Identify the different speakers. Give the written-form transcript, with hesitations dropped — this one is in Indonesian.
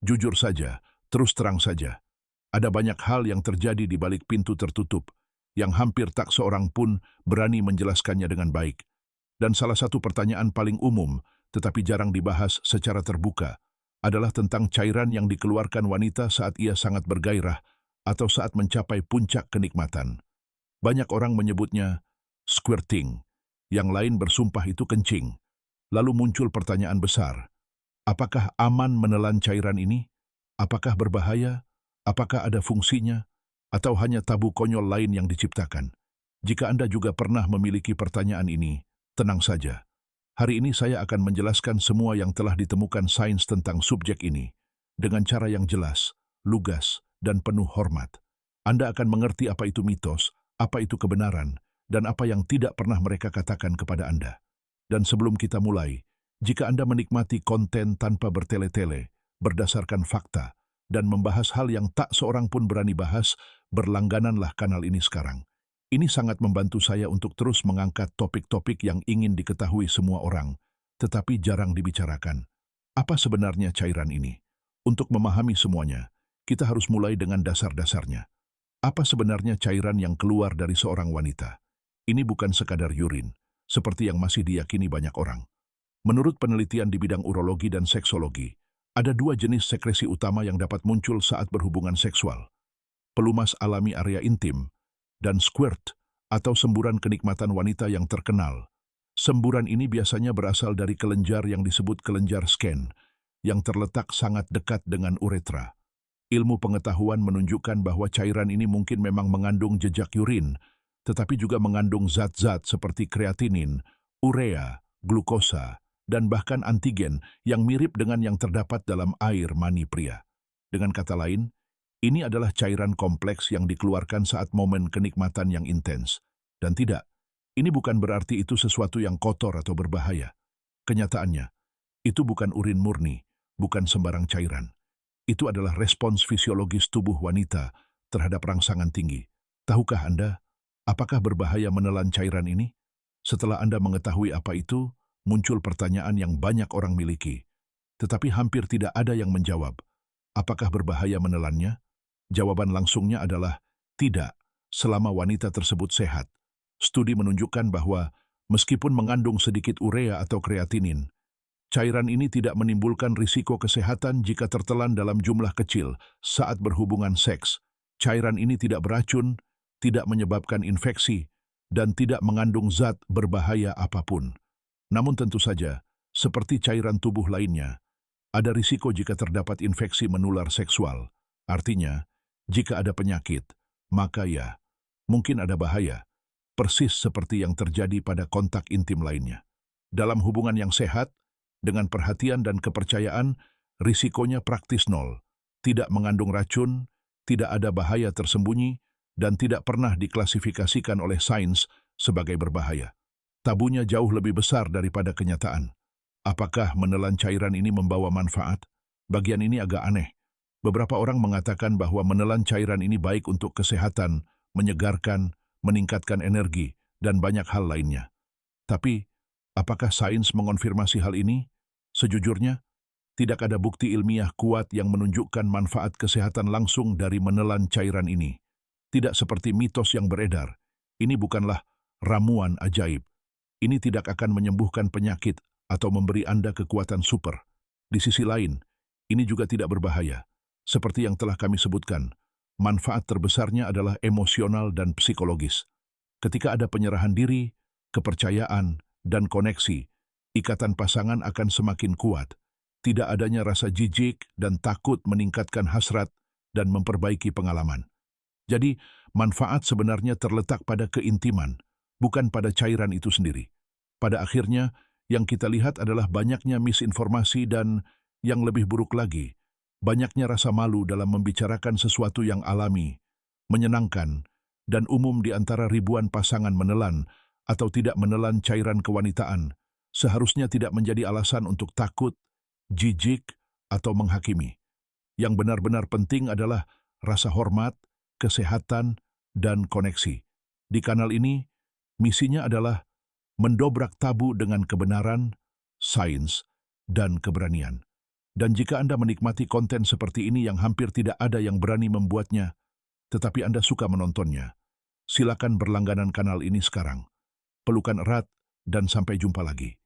Speaker 1: Jujur saja, terus terang saja. Ada banyak hal yang terjadi di balik pintu tertutup, yang hampir tak seorang pun berani menjelaskannya dengan baik. Dan salah satu pertanyaan paling umum, tetapi jarang dibahas secara terbuka, adalah tentang cairan yang dikeluarkan wanita saat ia sangat bergairah atau saat mencapai puncak kenikmatan. Banyak orang menyebutnya squirting, yang lain bersumpah itu kencing. Lalu muncul pertanyaan besar, apakah aman menelan cairan ini? Apakah berbahaya? Apakah ada fungsinya? Atau hanya tabu konyol lain yang diciptakan? Jika Anda juga pernah memiliki pertanyaan ini, tenang saja. Hari ini saya akan menjelaskan semua yang telah ditemukan sains tentang subjek ini, dengan cara yang jelas, lugas, dan penuh hormat. Anda akan mengerti apa itu mitos, apa itu kebenaran, dan apa yang tidak pernah mereka katakan kepada Anda. Dan sebelum kita mulai, jika Anda menikmati konten tanpa bertele-tele, berdasarkan fakta, dan membahas hal yang tak seorang pun berani bahas, berlanggananlah kanal ini sekarang. Ini sangat membantu saya untuk terus mengangkat topik-topik yang ingin diketahui semua orang, tetapi jarang dibicarakan. Apa sebenarnya cairan ini? Untuk memahami semuanya, kita harus mulai dengan dasar-dasarnya. Apa sebenarnya cairan yang keluar dari seorang wanita? Ini bukan sekadar urin, seperti yang masih diyakini banyak orang. Menurut penelitian di bidang urologi dan seksologi, ada dua jenis sekresi utama yang dapat muncul saat berhubungan seksual. Pelumas alami area intim, dan squirt, atau semburan kenikmatan wanita yang terkenal. Semburan ini biasanya berasal dari kelenjar yang disebut kelenjar Skene, yang terletak sangat dekat dengan uretra. Ilmu pengetahuan menunjukkan bahwa cairan ini mungkin memang mengandung jejak urin, tetapi juga mengandung zat-zat seperti kreatinin, urea, glukosa, dan bahkan antigen yang mirip dengan yang terdapat dalam air mani pria. Dengan kata lain, ini adalah cairan kompleks yang dikeluarkan saat momen kenikmatan yang intens. Dan tidak, ini bukan berarti itu sesuatu yang kotor atau berbahaya. Kenyataannya, itu bukan urin murni, bukan sembarang cairan. Itu adalah respons fisiologis tubuh wanita terhadap rangsangan tinggi. Tahukah Anda, apakah berbahaya menelan cairan ini? Setelah Anda mengetahui apa itu, muncul pertanyaan yang banyak orang miliki. Tetapi hampir tidak ada yang menjawab. Apakah berbahaya menelannya? Jawaban langsungnya adalah tidak, selama wanita tersebut sehat. Studi menunjukkan bahwa meskipun mengandung sedikit urea atau kreatinin, cairan ini tidak menimbulkan risiko kesehatan jika tertelan dalam jumlah kecil saat berhubungan seks. Cairan ini tidak beracun, tidak menyebabkan infeksi, dan tidak mengandung zat berbahaya apapun. Namun tentu saja, seperti cairan tubuh lainnya, ada risiko jika terdapat infeksi menular seksual. Artinya, jika ada penyakit, maka ya, mungkin ada bahaya, persis seperti yang terjadi pada kontak intim lainnya. Dalam hubungan yang sehat, dengan perhatian dan kepercayaan, risikonya praktis nol, tidak mengandung racun, tidak ada bahaya tersembunyi, dan tidak pernah diklasifikasikan oleh sains sebagai berbahaya. Tabunya jauh lebih besar daripada kenyataan. Apakah menelan cairan ini membawa manfaat? Bagian ini agak aneh. Beberapa orang mengatakan bahwa menelan cairan ini baik untuk kesehatan, menyegarkan, meningkatkan energi, dan banyak hal lainnya. Tapi, apakah sains mengonfirmasi hal ini? Sejujurnya, tidak ada bukti ilmiah kuat yang menunjukkan manfaat kesehatan langsung dari menelan cairan ini. Tidak seperti mitos yang beredar, ini bukanlah ramuan ajaib. Ini tidak akan menyembuhkan penyakit atau memberi Anda kekuatan super. Di sisi lain, ini juga tidak berbahaya. Seperti yang telah kami sebutkan, manfaat terbesarnya adalah emosional dan psikologis. Ketika ada penyerahan diri, kepercayaan, dan koneksi, ikatan pasangan akan semakin kuat. Tidak adanya rasa jijik dan takut meningkatkan hasrat dan memperbaiki pengalaman. Jadi, manfaat sebenarnya terletak pada keintiman, bukan pada cairan itu sendiri. Pada akhirnya, yang kita lihat adalah banyaknya misinformasi dan, yang lebih buruk lagi, banyaknya rasa malu dalam membicarakan sesuatu yang alami, menyenangkan, dan umum di antara ribuan pasangan menelan atau tidak menelan cairan kewanitaan, seharusnya tidak menjadi alasan untuk takut, jijik, atau menghakimi. Yang benar-benar penting adalah rasa hormat, kesehatan, dan koneksi. Di kanal ini, misinya adalah mendobrak tabu dengan kebenaran, sains, dan keberanian. Dan jika Anda menikmati konten seperti ini yang hampir tidak ada yang berani membuatnya, tetapi Anda suka menontonnya, silakan berlangganan kanal ini sekarang. Pelukan erat dan sampai jumpa lagi.